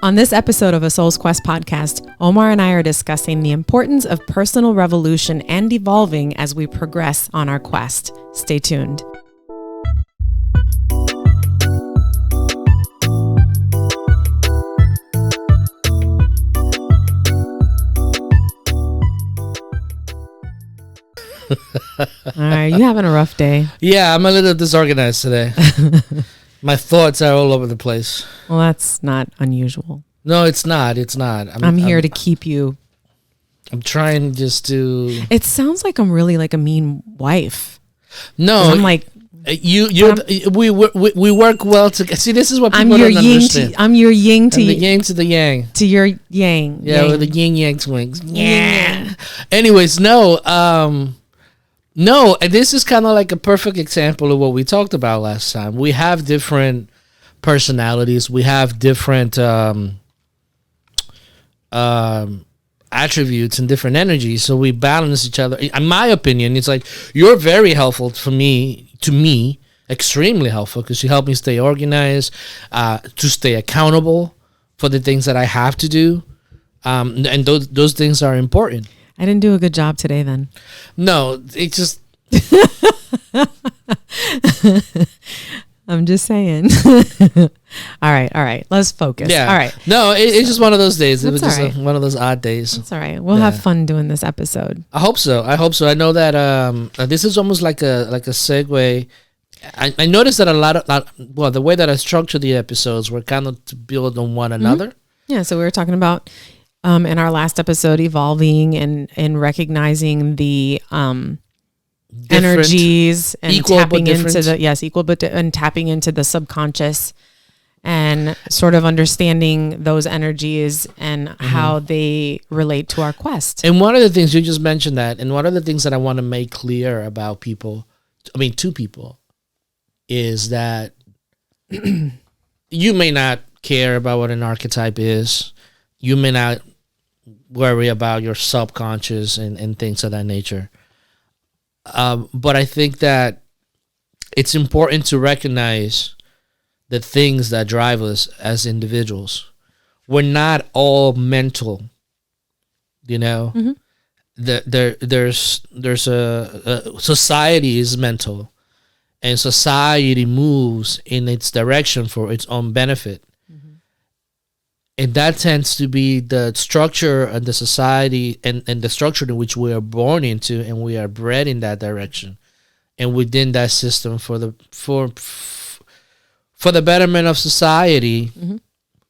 On this episode of A Soul's Quest podcast, Omar and I are discussing the importance of personal revolution and evolving as we progress on our quest. Stay tuned. All right, you having a rough day? Yeah, I'm a little disorganized today. My thoughts are all over the place. Well, that's not unusual. No, it's not. It's not. I'm here to keep you. I'm trying just to. It sounds like I'm really like a mean wife. No, I'm like we work well together. See, this is what people I'm your don't yin understand. I'm your yin to the yin to the yang. To your yang. Yeah, yang. with the yin yang swings. Yeah. Anyways, no, and this is kind of like a perfect example of what we talked about last time. We have different personalities. We have different attributes and different energies. So we balance each other. In my opinion, it's like you're very helpful to me, extremely helpful, because you help me stay organized, to stay accountable for the things that I have to do. And those things are important. I didn't do a good job today then. No, it just... I'm just saying. All right. Let's focus. Yeah. All right. No, it's just one of those days. It was just right. one of those odd days. That's all right. We'll have fun doing this episode. I hope so. I know that this is almost like a segue. I noticed that a lot of the way that I structure the episodes were kind of to build on one another. Yeah. So we were talking about in our last episode, evolving and recognizing the energies and tapping into the and tapping into the subconscious and sort of understanding those energies and how they relate to our quest. And one of the things you just mentioned that, and one of the things that I want to make clear about to people, is that you may not care about what an archetype is. You may not worry about your subconscious and things of that nature. But I think that it's important to recognize the things that drive us as individuals. We're not all mental, you know. There's a society is mental, and society moves in its direction for its own benefit. And that tends to be the structure and the society and the structure in which we are born into, and we are bred in that direction. And within that system for the betterment of society,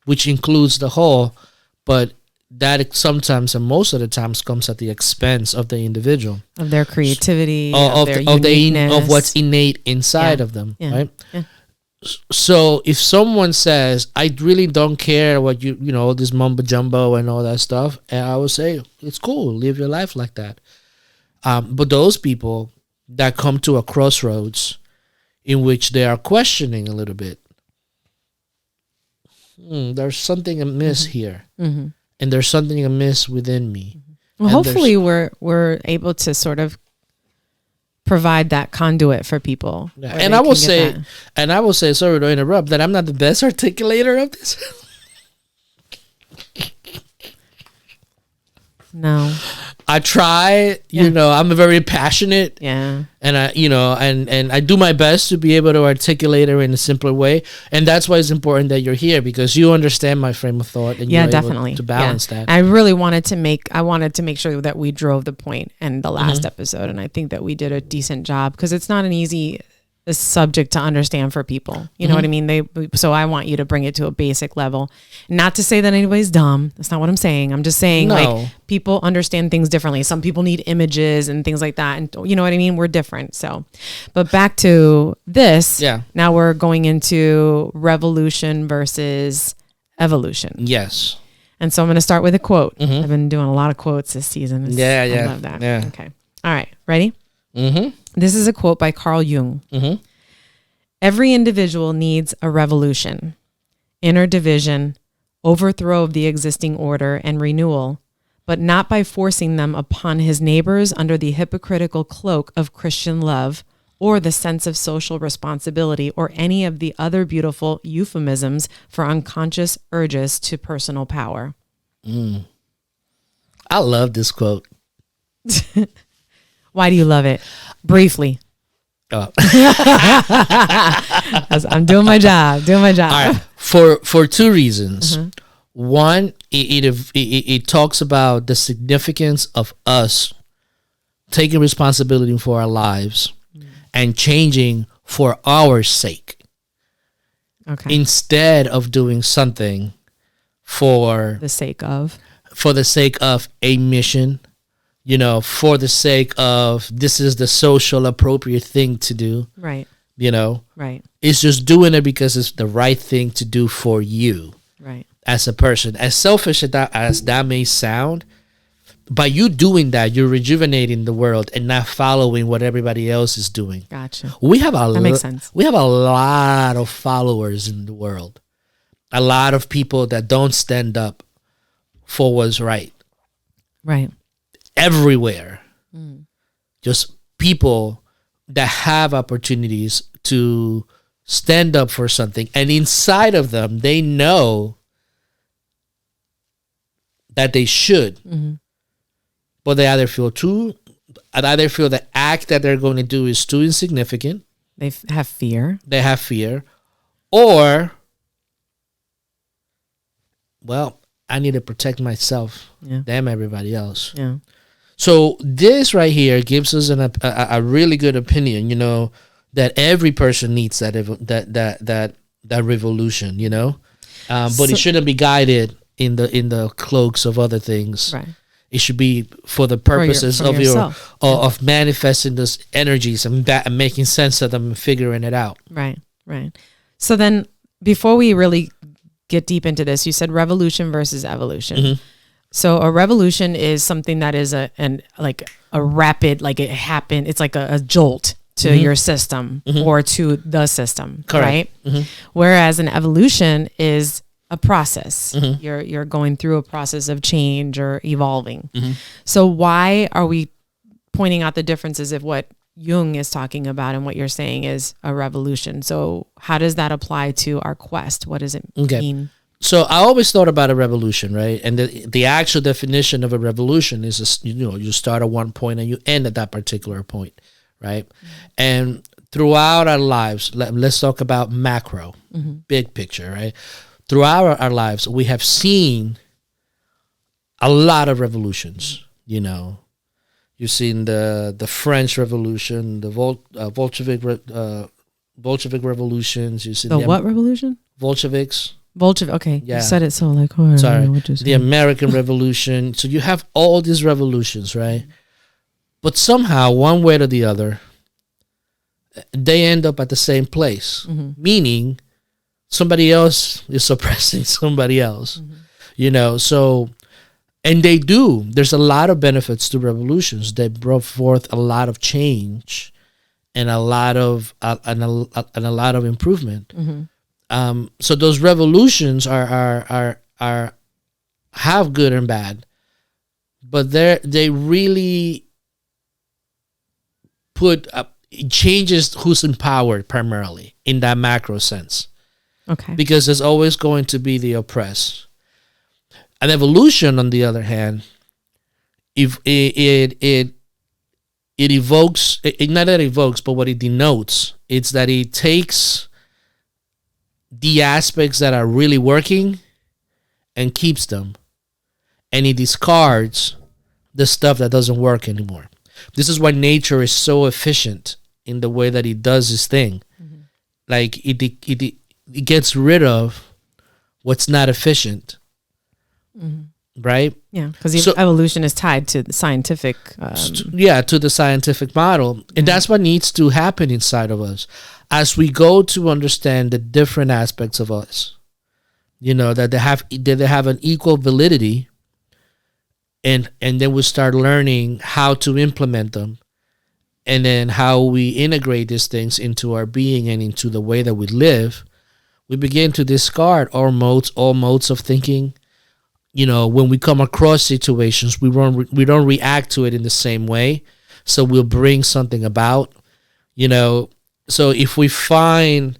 which includes the whole, but that sometimes and most of the times comes at the expense of the individual. Of their creativity, of what's innate inside of them, right? Yeah. So if someone says, I really don't care what all this mumbo jumbo and all that stuff, and I would say, it's cool, live your life like that. But those people that come to a crossroads in which they are questioning a little bit, there's something amiss here, and there's something amiss within me. Well, hopefully we're able to sort of provide that conduit for people. Yeah. And I will say, sorry to interrupt, that I'm not the best articulator of this. No. I try, I'm very passionate. Yeah. And and I do my best to be able to articulate it in a simpler way. And that's why it's important that you're here, because you understand my frame of thought, and you're definitely able to balance that. I really wanted to make sure that we drove the point in the last episode, and I think that we did a decent job, because it's not an easy subject to understand for people. You know what I mean? So I want you to bring it to a basic level. Not to say that anybody's dumb. That's not what I'm saying. I'm just saying like people understand things differently. Some people need images and things like that. And you know what I mean? We're different. So, but back to this. Yeah. Now we're going into revolution versus evolution. Yes. And so I'm going to start with a quote. I've been doing a lot of quotes this season. I love that. Yeah. Okay. All right. Ready? This is a quote by Carl Jung. Every individual needs a revolution, inner division, overthrow of the existing order, and renewal, but not by forcing them upon his neighbors under the hypocritical cloak of Christian love or the sense of social responsibility, or any of the other beautiful euphemisms for unconscious urges to personal power. I love this quote. Why do you love it? Briefly. Oh. I'm doing my job. All right. For two reasons. One, it talks about the significance of us taking responsibility for our lives and changing for our sake. Okay. Instead of doing something for the sake of a mission, for the sake of this is the social appropriate thing to do. Right. Right. It's just doing it because it's the right thing to do for you. Right. As a person, as selfish as that may sound, by you doing that, you're rejuvenating the world and not following what everybody else is doing. Gotcha. That makes sense. We have a lot of followers in the world. A lot of people that don't stand up for what's right. Right. Everywhere. Just people that have opportunities to stand up for something. And inside of them, they know that they should. But they either feel the act that they're going to do is too insignificant. They have fear. Or, well, I need to protect myself. Yeah. Damn everybody else. Yeah. So this right here gives us a really good opinion, that every person needs that revolution, but it shouldn't be guided in the cloaks of other things. Right. It should be for the purposes of manifesting those energies and making sense of them and figuring it out. Right. So then, before we really get deep into this, you said revolution versus evolution. So a revolution is something that is a rapid, like it happened. It's like a jolt to your system or to the system. Correct. Right. Whereas an evolution is a process. You're going through a process of change or evolving. So why are we pointing out the differences of what Jung is talking about and what you're saying is a revolution? So how does that apply to our quest? What does it mean? So I always thought about a revolution, right? And the actual definition of a revolution is, you start at one point and you end at that particular point, right? And throughout our lives, let's talk about macro, big picture, right? Throughout our lives, we have seen a lot of revolutions. You've seen the French Revolution, the Bolshevik revolutions. You've seen the what revolution? Bolsheviks. Okay. Yeah. You said it so like, oh, sorry. The American Revolution. So you have all these revolutions, right? But somehow, one way or the other, they end up at the same place, meaning somebody else is suppressing somebody else, so, and they do. There's a lot of benefits to revolutions. They brought forth a lot of change and a lot of improvement. So those revolutions are have good and bad, but they really put up, it changes who's in power primarily in that macro sense. Okay. Because there's always going to be the oppressed. An evolution, on the other hand, if it evokes, not that it evokes, but what it denotes, it's that it takes the aspects that are really working and keeps them, and it discards the stuff that doesn't work anymore. This is why nature is so efficient in the way that it does this thing. Like it gets rid of what's not efficient, right? Yeah, because evolution is tied to the scientific. To the scientific model, and that's what needs to happen inside of us as we go to understand the different aspects of us. That they have an equal validity, and then we start learning how to implement them, and then how we integrate these things into our being and into the way that we live. We begin to discard all modes of thinking. When we come across situations, we don't react to it in the same way. So we'll bring something about. You know, so if we find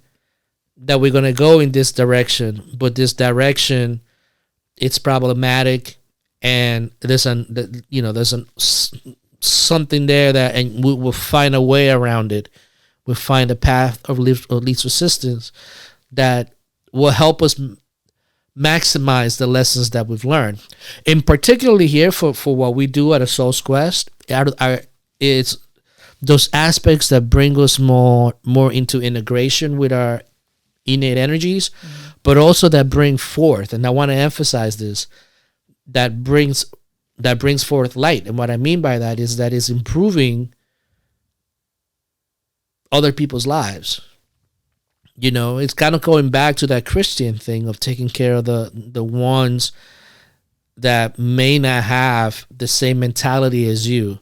that we're going to go in this direction, but this direction, it's problematic, and there's something there that, and we will find a way around it. We'll find a path of least resistance that will help us maximize the lessons that we've learned. And particularly here for what we do at a Soul's Quest, it's those aspects that bring us more into integration with our innate energies, but also that bring forth, and I want to emphasize this, that brings forth light. And what I mean by that is that it's improving other people's lives. You know, it's kind of going back to that Christian thing of taking care of the ones that may not have the same mentality as you,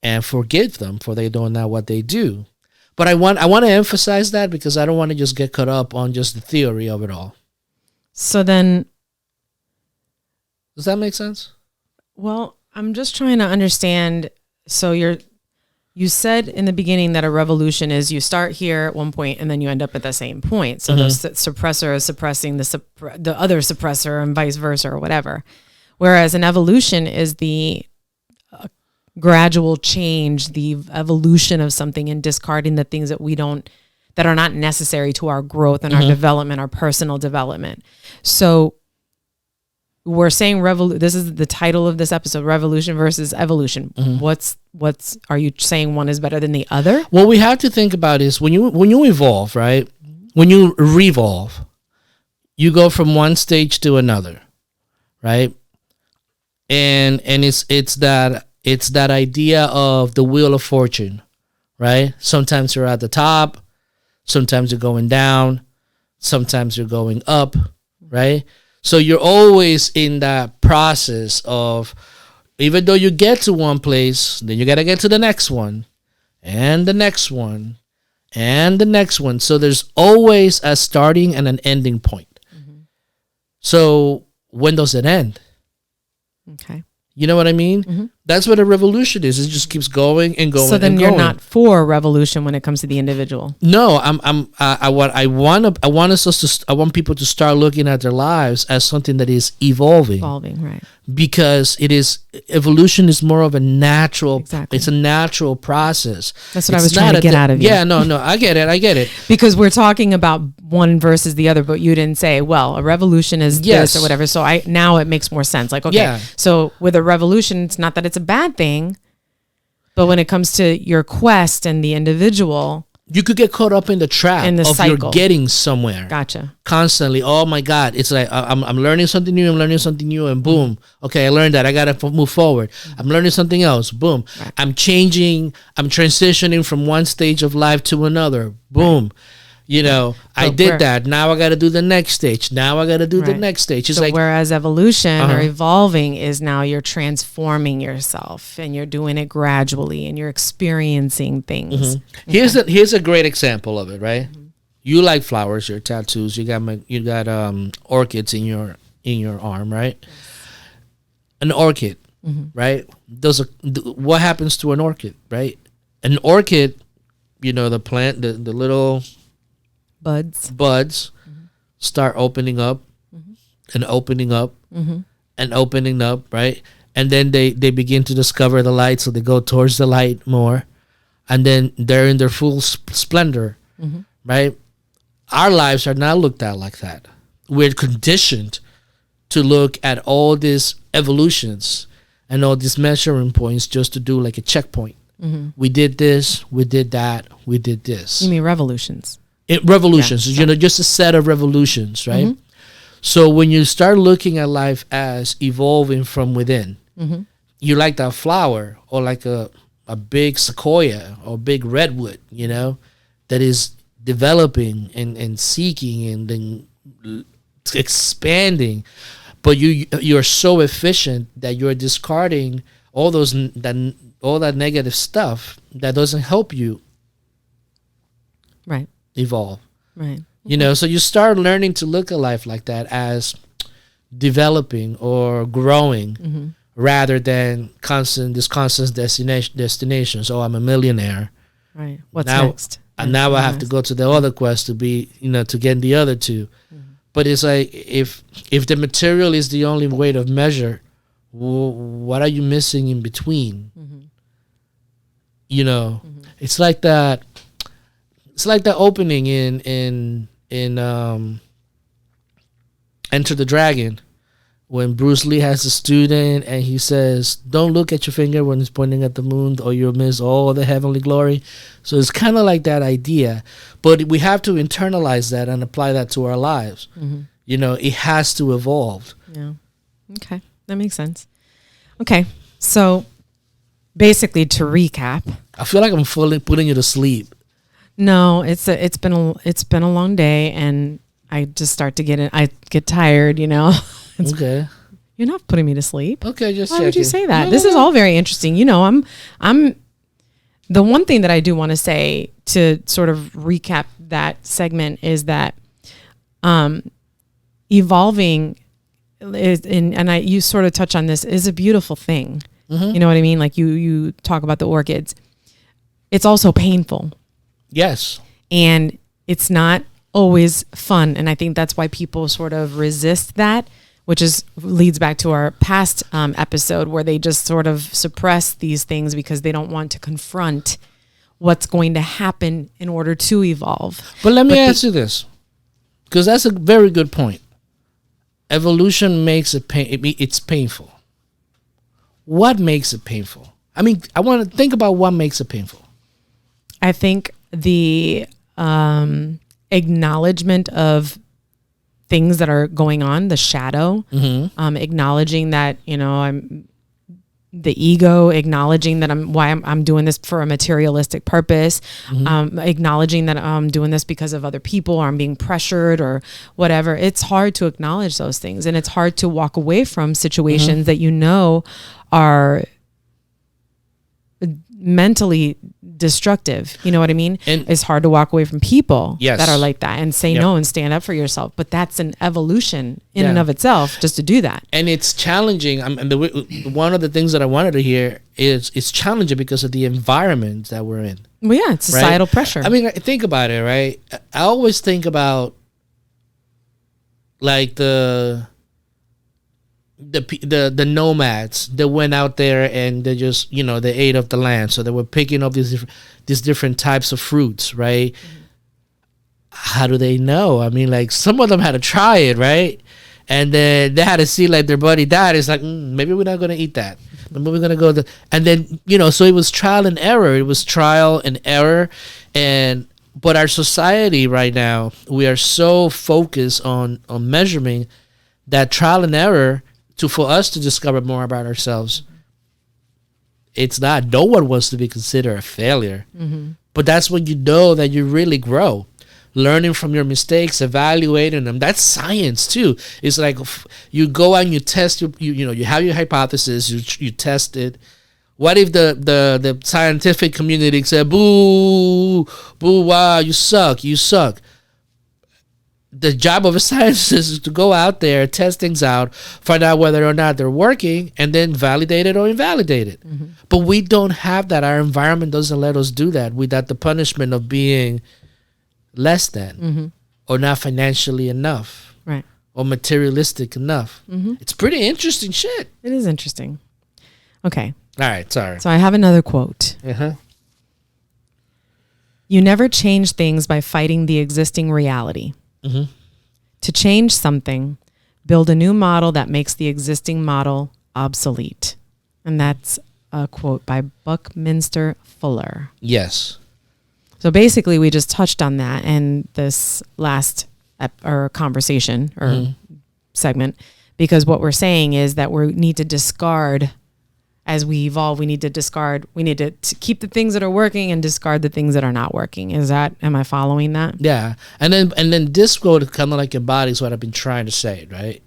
and forgive them for they don't know what they do. But I want to emphasize that because I don't want to just get caught up on just the theory of it all. So then, does that make sense? Well, I'm just trying to understand. So you said in the beginning that a revolution is you start here at one point and then you end up at the same point. So the suppressor is suppressing the other suppressor and vice versa or whatever. Whereas an evolution is the gradual change, the evolution of something, and discarding the things that are not necessary to our growth and our development, our personal development. So we're saying this is the title of this episode, revolution versus evolution. Are you saying one is better than the other? What we have to think about is when you evolve, right? When you revolve, you go from one stage to another, right? And it's that idea of the wheel of fortune, right? Sometimes you're at the top, sometimes you're going down, sometimes you're going up, right? So you're always in that process of, even though you get to one place, then you got to get to the next one, and the next one, and the next one. So there's always a starting and an ending point. So when does it end? Okay. You know what I mean? That's what a revolution is. It just keeps going and going. So then and you're going. not for revolution when it comes to the individual. No, I want people to start looking at their lives as something that is evolving. Evolving, right? Because evolution is more of a natural. Exactly. It's a natural process. That's what I was trying to get out of you. Yeah, no, I get it. Because we're talking about one versus the other, but you didn't say, well, a revolution is this or whatever. So now it makes more sense. Like, okay, so with a revolution, it's not that it's a bad thing, but when it comes to your quest and the individual, you could get caught up in the trap of cycle. You're getting somewhere. Gotcha. Constantly. Oh my God. It's like, I'm learning something new, and boom. Okay, I learned that. I got to move forward. I'm learning something else. Boom. Right. I'm changing. I'm transitioning from one stage of life to another. Boom. Right. You know, I did that. Now I got to do the next stage. Now I got to do the next stage. It's so whereas evolution or evolving is now you're transforming yourself and you're doing it gradually and you're experiencing things. Okay. Here's a great example of it, right? You like flowers, your tattoos. You got orchids in your arm, right? An orchid, right? What happens to an orchid, right? An orchid, you know, the plant, the little buds start opening up and opening up and opening up, right? And then they begin to discover the light, so they go towards the light more, and then they're in their full splendor, right? Our lives are not looked at like that. We're conditioned to look at all these evolutions and all these measuring points just to do like a checkpoint. We did this, we did that, we did this. You mean revolutions? Revolutions, you know, just a set of revolutions, right? So when you start looking at life as evolving from within, you like that flower or like a big sequoia or big redwood, you know, that is developing and seeking and then expanding, but you're so efficient that you're discarding all that negative stuff that doesn't help you evolve. Right. You know, so you start learning to look at life like that as developing or growing rather than constant destination. So I'm a millionaire. Right. What's now, next? And now I have to go to the other quest to be, to get the other two. But it's like, if the material is the only way to measure, what are you missing in between? It's like that. It's like the opening in Enter the Dragon, when Bruce Lee has a student and he says, "Don't look at your finger when it's pointing at the moon, or you'll miss all the heavenly glory." So it's kind of like that idea, but we have to internalize that and apply that to our lives. It has to evolve. Yeah. Okay, that makes sense. Okay, so basically, to recap, I feel like I'm fully putting you to sleep. No, it's been a long day, and I just start to I get tired, Okay. You're not putting me to sleep. Okay, just Why checking. would you say that? This is all very interesting. I'm the one thing that I do want to say to sort of recap that segment is that evolving you sort of touch on this, is a beautiful thing. You know what I mean? Like you talk about the orchids. It's also painful. Yes. And it's not always fun. And I think that's why people sort of resist that, which leads back to our past episode, where they just sort of suppress these things because they don't want to confront what's going to happen in order to evolve. But let me ask you this, because that's a very good point. Evolution makes it it's painful. What makes it painful? I mean, I want to think about what makes it painful. I think the acknowledgement of things that are going on, the shadow, acknowledging that, I'm the ego, acknowledging that I'm doing this for a materialistic purpose, acknowledging that I'm doing this because of other people, or I'm being pressured or whatever. It's hard to acknowledge those things, and it's hard to walk away from situations that are mentally destructive. You know what I mean? And it's hard to walk away from people that are like that and say no and stand up for yourself. But that's an evolution in and of itself, just to do that. And it's challenging. One of the things that I wanted to hear is it's challenging because of the environment that we're in. Well, yeah, it's societal pressure. I mean, think about it, right? I always think about like the nomads that went out there and they just they ate of the land, so they were picking up these different types of fruits, right? How do they know? I mean, like, some of them had to try it, right? And then they had to see, like, their buddy died. It's like, maybe we're not going to eat that. Maybe we're going to go and then so it was trial and error. But our society right now, we are so focused on measuring that trial and error for us to discover more about ourselves. It's not. No one wants to be considered a failure. But that's when you know that you really grow. Learning from your mistakes, evaluating them. That's science too. It's like you go and you test you have your hypothesis, you test it. What if the scientific community said, boo, wow, you suck. The job of a scientist is to go out there, test things out, find out whether or not they're working, and then validate it or invalidate it. But we don't have that. Our environment doesn't let us do that without the punishment of being less than or not financially enough, right, or materialistic enough. It's pretty interesting shit. It is interesting. Okay. All right, sorry. So I have another quote. You never change things by fighting the existing reality. To change something, build a new model that makes the existing model obsolete. And that's a quote by Buckminster Fuller. Yes. So basically, we just touched on that in this last conversation or segment, because what we're saying is that we need to discard. As we evolve, we need to discard. We need to keep the things that are working and discard the things that are not working. Am I following that? Yeah. And then this quote kind of like embodies what I've been trying to say, right?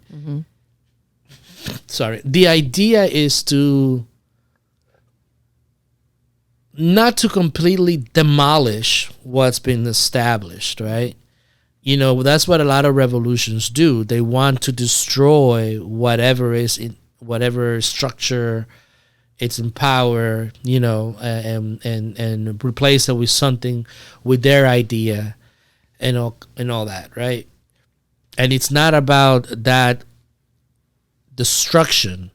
Sorry. The idea is to not to completely demolish what's been established, right? That's what a lot of revolutions do. They want to destroy whatever structure it's empower, and replace it with something with their idea and all that, right? And it's not about that destruction.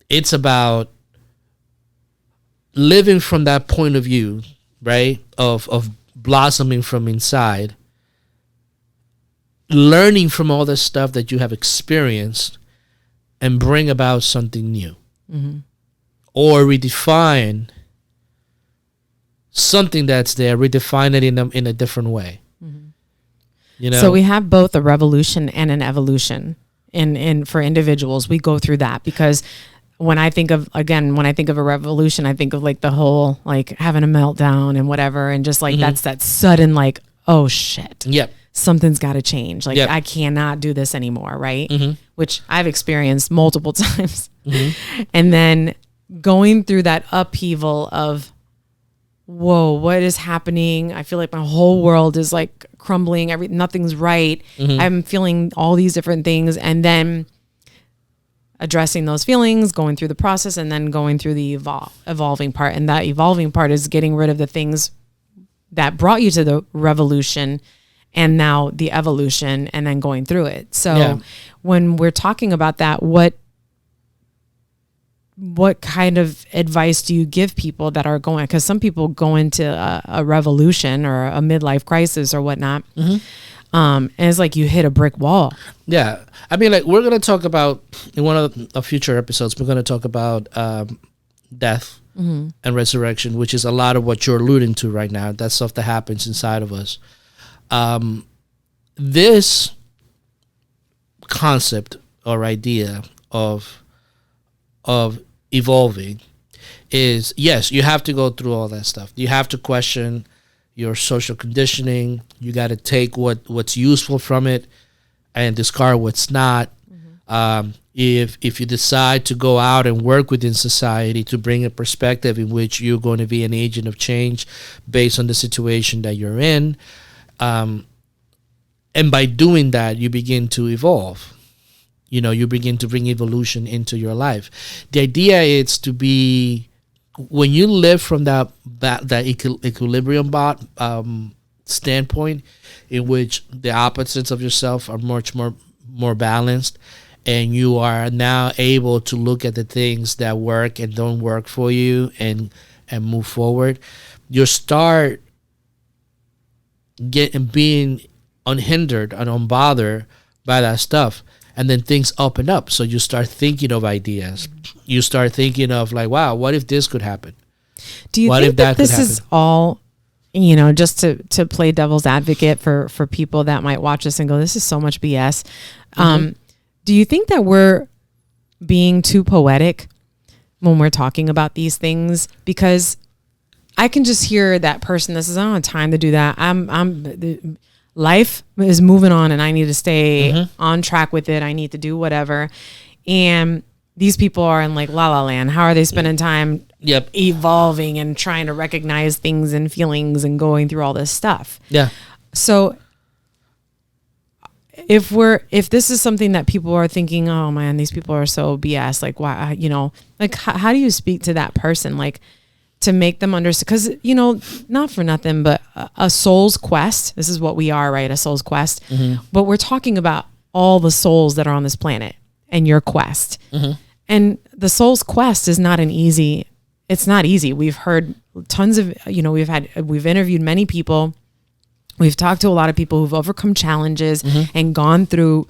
It's about living from that point of view, right? Of blossoming from inside, learning from all the stuff that you have experienced, and bring about something new, or redefine something that's there, redefine it in a different way. So we have both a revolution and an evolution. In for individuals, we go through that, because when I think of a revolution, I think of like the whole like having a meltdown and whatever, and just like that's that sudden like, oh shit. Yep. Something's got to change. Like, I cannot do this anymore, right? Which I've experienced multiple times. And then going through that upheaval of, whoa, what is happening? I feel like my whole world is like crumbling. Nothing's right. I'm feeling all these different things. And then addressing those feelings, going through the process, and then going through the evolving part. And that evolving part is getting rid of the things that brought you to the revolution, and now the evolution, and then going through it. So when we're talking about that, what kind of advice do you give people that are going, because some people go into a revolution or a midlife crisis or whatnot, and it's like you hit a brick wall. Yeah. I mean, like, we're going to talk about, in one of the future episodes, we're going to talk about death and resurrection, which is a lot of what you're alluding to right now. That stuff that happens inside of us. This concept or idea of evolving is, yes, you have to go through all that stuff. You have to question your social conditioning. You got to take what's useful from it and discard what's not. If you decide to go out and work within society to bring a perspective in which you're going to be an agent of change based on the situation that you're in, and by doing that, you begin to evolve. You begin to bring evolution into your life. The idea is to be, when you live from that equilibrium standpoint, in which the opposites of yourself are much more balanced, and you are now able to look at the things that work and don't work for you and move forward, you start being unhindered and unbothered by that stuff. And then things open up. So you start thinking of ideas. You start thinking of like, wow, what if this could happen? Do you think that this is all, just to play devil's advocate for people that might watch this and go, this is so much BS. Do you think that we're being too poetic when we're talking about these things? Because I can just hear that person that says, I don't have time to do that. Life is moving on and I need to stay on track with it. I need to do whatever. And these people are in like la la land. How are they spending time evolving and trying to recognize things and feelings and going through all this stuff? Yeah. So if this is something that people are thinking, oh man, these people are so BS, like why, like how do you speak to that person? Like, to make them understand, because, not for nothing, but a soul's quest, this is what we are, right? A soul's quest. But we're talking about all the souls that are on this planet and your quest. And the soul's quest is not it's not easy. We've heard tons of, we've interviewed many people. We've talked to a lot of people who've overcome challenges and gone through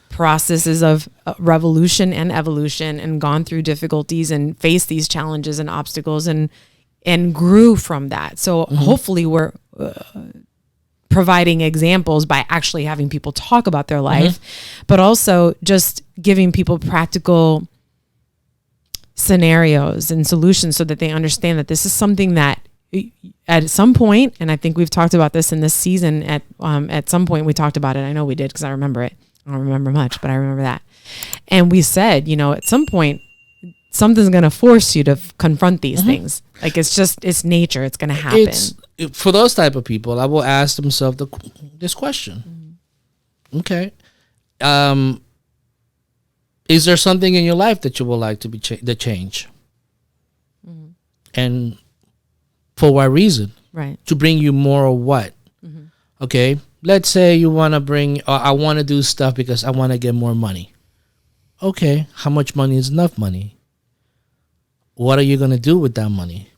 processes of revolution and evolution and gone through difficulties and faced these challenges and obstacles and grew from that. So hopefully we're providing examples by actually having people talk about their life, but also just giving people practical scenarios and solutions so that they understand that this is something that at some point, and I think we've talked about this in this season, at some point we talked about it. I know we did because I remember it. I don't remember much, but I remember that. And we said, at some point, something's going to force you to confront these things. Like, it's nature. It's going to happen. For those type of people, I will ask themselves this question. Okay. is there something in your life that you would like to be the change? Mm-hmm. And for what reason? Right. To bring you more or what? Mm-hmm. Okay. Let's say you want to bring, I want to do stuff because I want to get more money. Okay. How much money is enough money? What are you going to do with that money?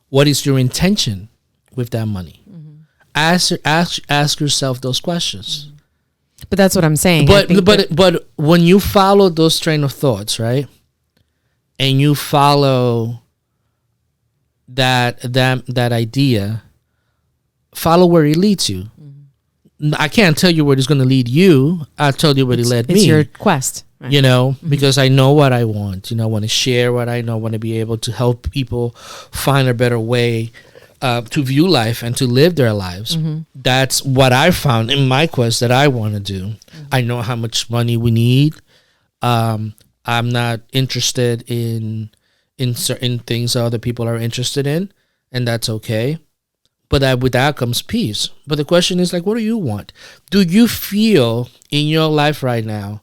What is your intention with that money? Mm-hmm. Ask yourself those questions. Mm-hmm. But that's what I'm saying. But when you follow those train of thoughts, right, and you follow that idea, follow where it leads you. Mm-hmm. I can't tell you where it's going to lead you. I'll tell you where it led me. It's your quest. Right. You know, mm-hmm. because I know what I want. You know, I want to share what I know. I want to be able to help people find a better way to view life and to live their lives. Mm-hmm. That's what I found in my quest that I want to do. Mm-hmm. I know how much money we need. I'm not interested in certain things other people are interested in, and that's okay. But with that comes peace. But the question is, like, what do you want? Do you feel in your life right now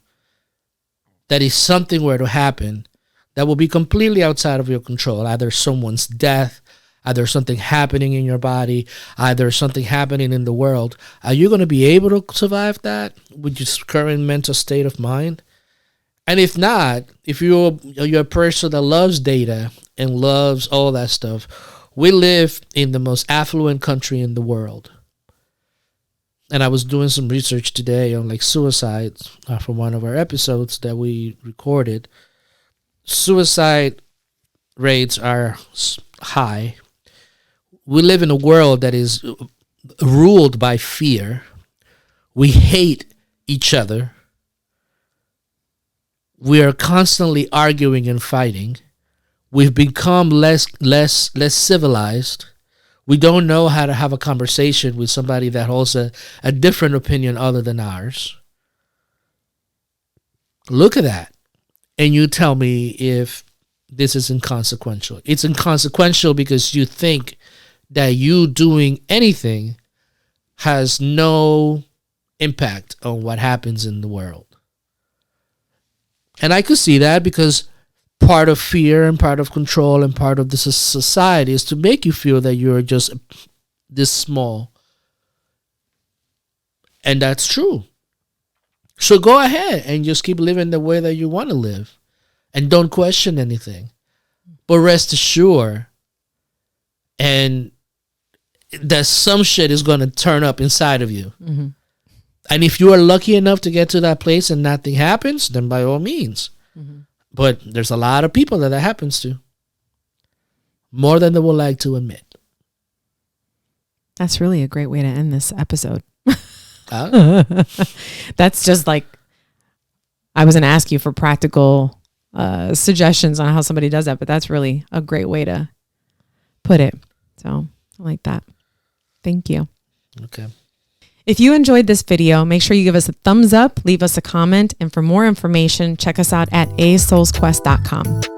that if something were to happen that will be completely outside of your control, either someone's death, either something happening in your body, either something happening in the world, are you going to be able to survive that with your current mental state of mind? And if not, if you're a person that loves data and loves all that stuff, we live in the most affluent country in the world. And I was doing some research today on like suicide from one of our episodes that we recorded. Suicide rates are high. We live in a world that is ruled by fear. We hate each other. We are constantly arguing and fighting. We've become less civilized. We don't know how to have a conversation with somebody that holds a different opinion other than ours. Look at that. And you tell me if this is inconsequential. It's inconsequential because you think that you doing anything has no impact on what happens in the world. And I could see that because part of fear and part of control and part of this society is to make you feel that you're just this small. And that's true. So go ahead and just keep living the way that you want to live. And don't question anything. But rest assured and that some shit is going to turn up inside of you. Mm-hmm. And if you are lucky enough to get to that place and nothing happens, then by all means. Mm-hmm. But there's a lot of people that happens to. More than they would like to admit. That's really a great way to end this episode. That's just like, I was going to ask you for practical suggestions on how somebody does that, but that's really a great way to put it. So I like that. Thank you. Okay. If you enjoyed this video, make sure you give us a thumbs up, leave us a comment, and for more information, check us out at asoulsquest.com.